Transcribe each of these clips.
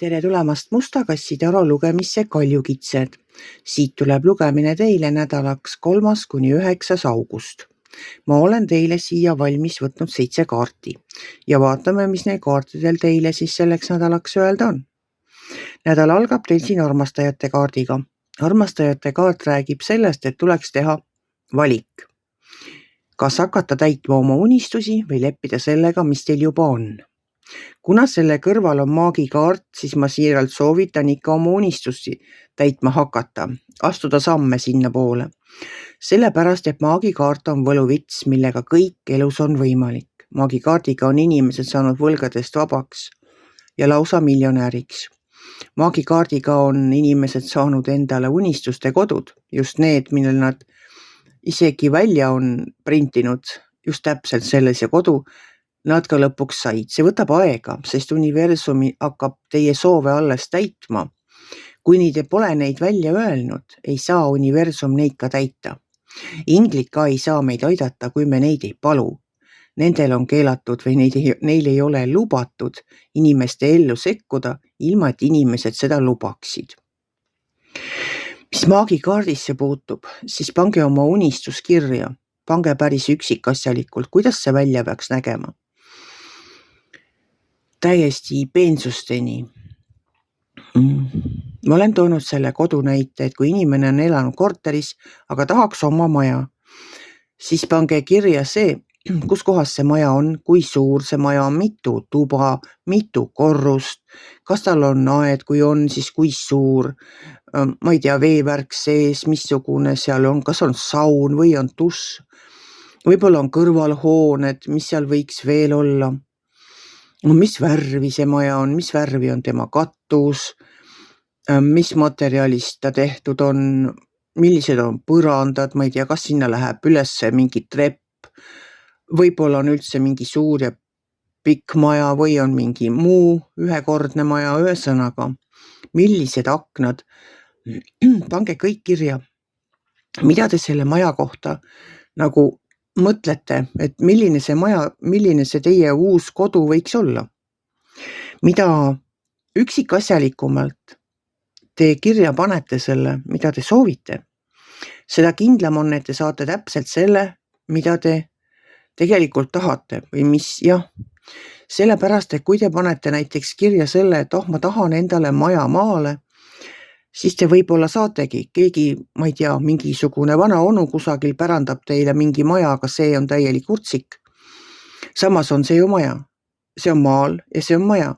Tere tulemast Musta kassi taro lugemisse Kaljukitsed. Siit tuleb lugemine teile nädalaks 3.–9. august. Ma olen teile siia valmis võtnud 7 kaarti ja vaatame, mis neil kaartidel teile siis selleks nädalaks öelda on. Nädal algab teil siin armastajate kaardiga. Armastajate kaart räägib sellest, et tuleks teha valik. Kas hakata täitma oma unistusi või leppida sellega, mis teil juba on. Kuna selle kõrval on maagikaart, siis ma siiralt soovitan ikka oma unistusi täitma hakata, astuda samme sinna poole. Sellepärast, et maagikaart on võluvits, millega kõik elus on võimalik. Maagikaardiga on inimesed saanud võlgadest vabaks ja lausa miljonäriks. Maagikaardiga on inimesed saanud endale unistuste kodud, just need, millel nad isegi välja on printinud, just täpselt sellise kodu, nad ka lõpuks said. See võtab aega, sest universumi hakkab teie soove alles täitma. Kuni te pole neid välja öelnud, ei saa universum neid ka täita. Inglid ka ei saa meid aidata, kui me neid ei palu. Nendel on keelatud või neil ei ole lubatud inimeste ellu sekkuda, ilma et inimesed seda lubaksid. Mis maagikaardisse puutub, siis pange oma unistus kirja. Pange päris üksikasjalikult, kuidas see välja peaks nägema. Täiesti peensusteni. Ma olen toonud selle kodu näite, et kui inimene on elanud korteris, aga tahaks oma maja, siis pange kirja see, kus kohas see maja on, kui suur see maja on, mitu tuba, mitu korrust, kas tal on aed, kui on, siis kui suur, ma ei tea, veevärk sees, missugune seal on, kas on saun või on tuss, võib-olla on kõrvalhooned, mis seal võiks veel olla. Mis värvi see maja on, mis värvi on tema katus, mis materjalist ta tehtud on, millised on põrandad, ma ei tea, kas sinna läheb üles mingi trepp, võib-olla on üldse mingi suur ja pikk maja või on mingi muu ühekordne maja, ühesõnaga, millised aknad, pange kõik kirja, mida te selle maja kohta nagu mõtlete, et milline see maja, milline see teie uus kodu võiks olla. Mida üksikasjalikumalt te kirja panete selle, mida te soovite, seda kindlam on, et te saate täpselt selle, mida te tegelikult tahate või mis, jah. Sellepärast, et kui te panete näiteks kirja selle, et ma tahan endale maja maale, siis te võib-olla saategi, keegi, ma ei tea, mingisugune vana onu kusagil pärandab teile mingi maja, aga see on täielik urtsik. Samas on see ju maja. See on maal ja see on maja.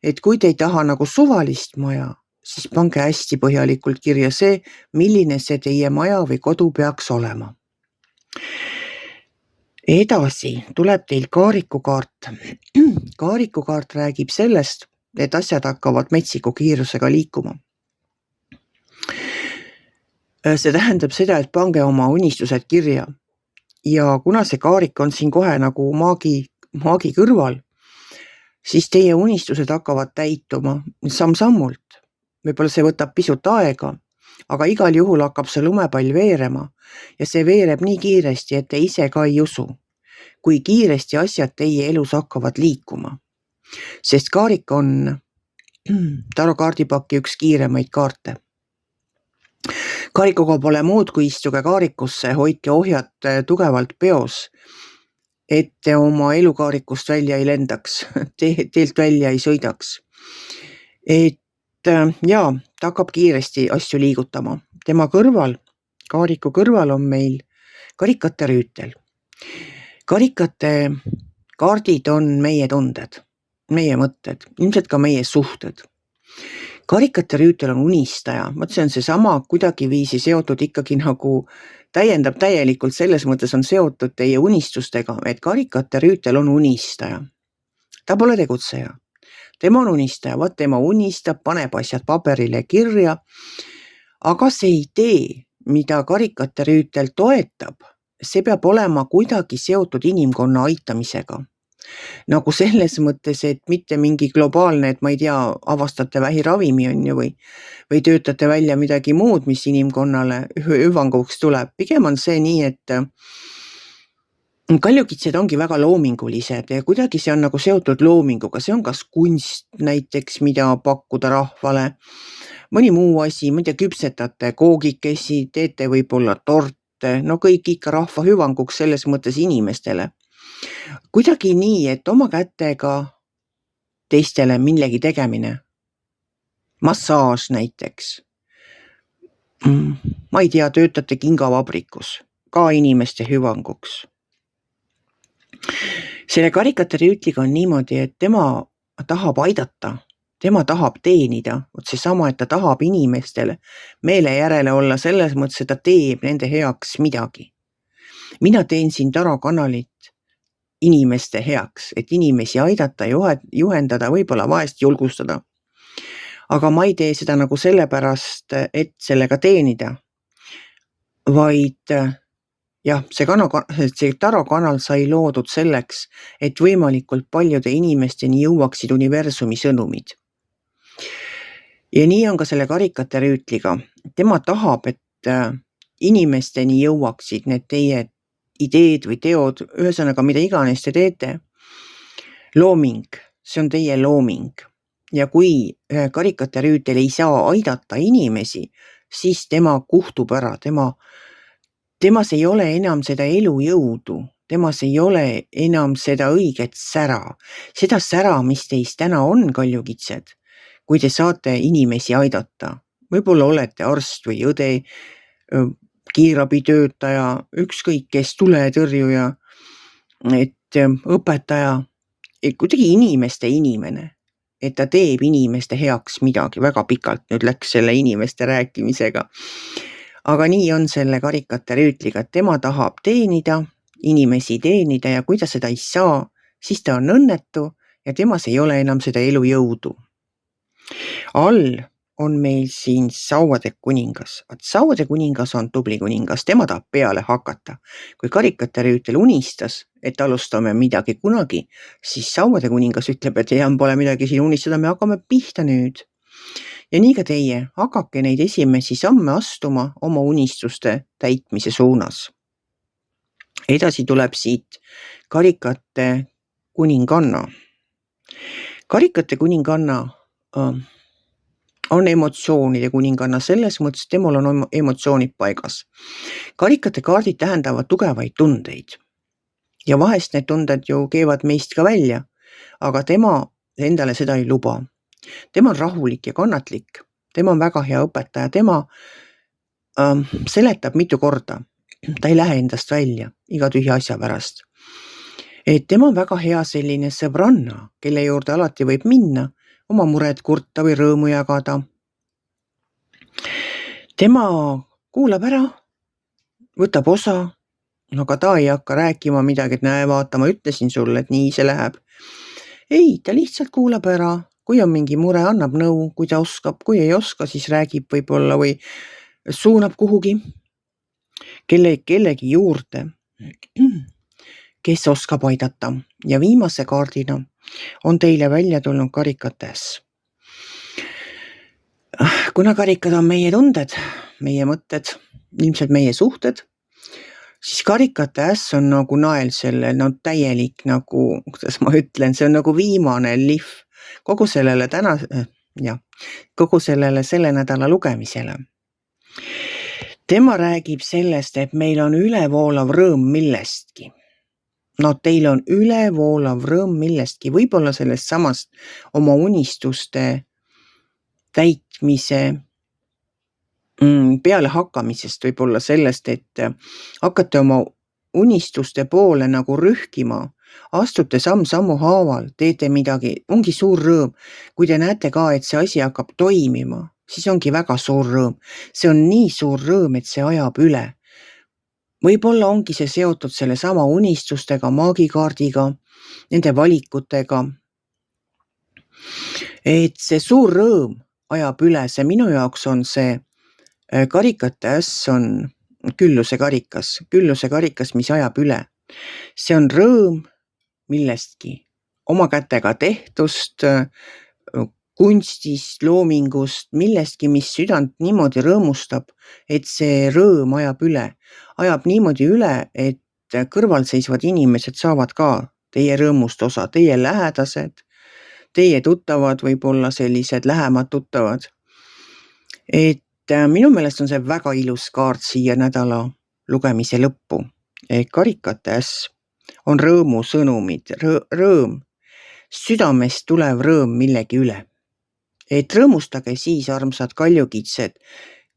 Et kui te ei taha nagu suvalist maja, siis pange hästi põhjalikult kirja see, milline see teie maja või kodu peaks olema. Edasi tuleb teil kaarikukaart. Kaarikukaart räägib sellest, et asjad hakkavad metsiku kiirusega liikuma. See tähendab seda, et pange oma unistused kirja ja kuna see kaarik on siin kohe nagu maagi kõrval, siis teie unistused hakkavad täituma samm-sammult. Võib-olla see võtab pisut aega, aga igal juhul hakkab see lumepall veerema ja see veereb nii kiiresti, et te ise ka ei usu, kui kiiresti asjad teie elus hakkavad liikuma. Sest kaarik on taro kaardipaki üks kiiremaid kaarte. Kaarikuga pole muud, kui istuge kaarikusse, hoidke ohjad tugevalt peos, et te oma elukaarikust välja ei lendaks, teelt välja ei sõidaks. Et jaa, ta hakkab kiiresti asju liigutama. Tema kõrval, kaariku kõrval on meil karikate rüütel. Karikate kaardid on meie tunded, meie mõtted, ilmselt ka meie suhted. Karikate rüütel on unistaja, see on see sama kuidagiviisi seotud ikkagi nagu täiendab täielikult, selles mõttes on seotud teie unistustega, et karikate rüütel on unistaja. Ta pole tegutseja. Tema on unistaja, tema unistab, paneb asjad paberile kirja, aga see idee, mida karikate rüütel toetab, see peab olema kuidagi seotud inimkonna aitamisega. Nagu selles mõttes, et mitte mingi globaalne, et ma ei tea, avastate vähiravimi on ju või töötate välja midagi muud, mis inimkonnale hüvanguks tuleb. Pigem on see nii, et Kaljukitsed ongi väga loomingulised ja kuidagi see on nagu seotud loominguga, see on kas kunst näiteks, mida pakkuda rahvale, mõni muu asi, ma ei tea, küpsetate koogikesi, teete võib-olla torte, no kõik ikka rahva hüvanguks selles mõttes inimestele. Kuidagi nii, et oma kätega teistele millegi tegemine, massaaž näiteks. Ma ei tea, töötate kingavabrikus, ka inimeste hüvanguks. Selle karikatäriütliga on niimoodi, et tema tahab aidata, tema tahab teenida, vot seesama, et ta tahab inimestele meele järele olla selles mõttes, et ta teeb nende heaks midagi. Mina teen siin Taro kanalit inimeste heaks, et inimesi aidata, juhendada, võib-olla vahest julgustada. Aga ma ei tee seda nagu sellepärast, et sellega teenida, vaid jah, see Taro kanal sai loodud selleks, et võimalikult paljude inimesteni jõuaksid universumi sõnumid. Ja nii on ka selle karikatäriütliga. Tema tahab, et inimesteni jõuaksid need teie ideed või teod, ühesõnaga mida iganes te teete. Looming, see on teie looming. Ja kui karikatäriütel ei saa aidata inimesi, siis tema kuhtub ära, temas ei ole enam seda elujõudu, temas ei ole enam seda õiget sära. Seda sära, mis teis täna on, kaljukitsed, kui te saate inimesi aidata. Võib-olla olete arst või õde, kiirabitöötaja, ükskõik kes, tuletõrjuja, et õpetaja, et kuidagi inimeste inimene, et ta teeb inimeste heaks midagi. Väga pikalt nüüd läks selle inimeste rääkimisega. Aga nii on selle karikatäriütliga, et tema tahab teenida, inimesi teenida ja kui ta seda ei saa, siis ta on õnnetu ja temas ei ole enam seda elujõudu. All on meil siin Sauade kuningas. Sauade kuningas on tubli kuningas, tema tahab peale hakata. Kui karikatäriütel unistas, et alustame midagi kunagi, siis Sauade kuningas ütleb, et enam pole midagi siin unistada, me hakkame pihta nüüd. Ja nii ka teie, hakake neid esimesi samme astuma oma unistuste täitmise suunas. Edasi tuleb siit karikate kuninganna. Karikate kuninganna on emotsioonide kuninganna, selles mõttes temal on emotsioonid paigas. Karikate kaardid tähendavad tugevaid tundeid. Ja vahest need tunded ju keevad meist ka välja, aga tema endale seda ei luba. Tema on rahulik ja kannatlik, tema on väga hea õpetaja, tema seletab mitu korda, ta ei lähe endast välja iga tühja asja pärast. Et tema on väga hea selline sõbranna, kelle juurde alati võib minna, oma mured kurta või rõõmu jagada. Tema kuulab ära, võtab osa, aga ta ei hakka rääkima midagi, et näe, vaata, ma ütlesin sulle, et nii see läheb. Ei, ta lihtsalt kuulab ära. Kui on mingi mure, annab nõu, kui ta oskab, kui ei oska, siis räägib võib-olla või suunab kuhugi kellegi juurde, kes oskab aidata. Ja viimase kaardina on teile välja tulnud karikate äss. Kuna karikad on meie tunded, meie mõtted, ilmselt meie suhted, siis karikate äss on nagu nael selle, täielik nagu, kuidas ma ütlen, see on nagu viimane lihv kogu sellele selle nädala lugemisele. Tema räägib sellest, et meil on ülevoolav rõõm millestki. No teil on ülevoolav rõõm millestki, võib-olla sellest samast oma unistuste täitmise peale hakkamisest, võib-olla sellest, et hakkate oma unistuste poole nagu rühkima, astute sammu haaval, teete midagi, ongi suur rõõm. Kui te näete ka, et see asi hakkab toimima, siis ongi väga suur rõõm. See on nii suur rõõm, et see ajab üle. Võib-olla ongi see seotud selle sama unistustega, maagikaardiga, nende valikutega. Et see suur rõõm ajab üle, see minu jaoks on see karikate äss on külluse karikas, mis ajab üle. See on rõõm millestki, oma kätega tehtust, kunstist, loomingust, millestki, mis südant niimoodi rõõmustab, et see rõõm ajab üle. Ajab niimoodi üle, et kõrvalseisvad inimesed saavad ka teie rõõmust osa, teie lähedased, teie tuttavad, võib-olla sellised lähemad tuttavad. Minu meelest on see väga ilus kaart siia nädala lugemise lõppu. Karikate äss on rõõmusõnumid, rõõm, südamest tulev rõõm millegi üle. Rõõmustage siis, armsad kaljukitsed,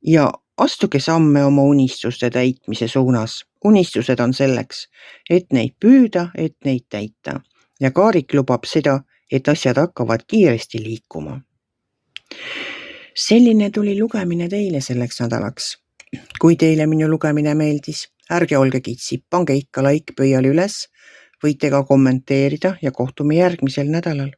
ja astuge samme oma unistuste täitmise suunas. Unistused on selleks, et neid püüda, et neid täita. Ja Kaarik lubab seda, et asjad hakkavad kiiresti liikuma. Selline tuli lugemine teile selleks nädalaks. Kui teile minu lugemine meeldis, ärge olge kitsi, pange ikka like pöial üles, võite ka kommenteerida ja kohtume järgmisel nädalal.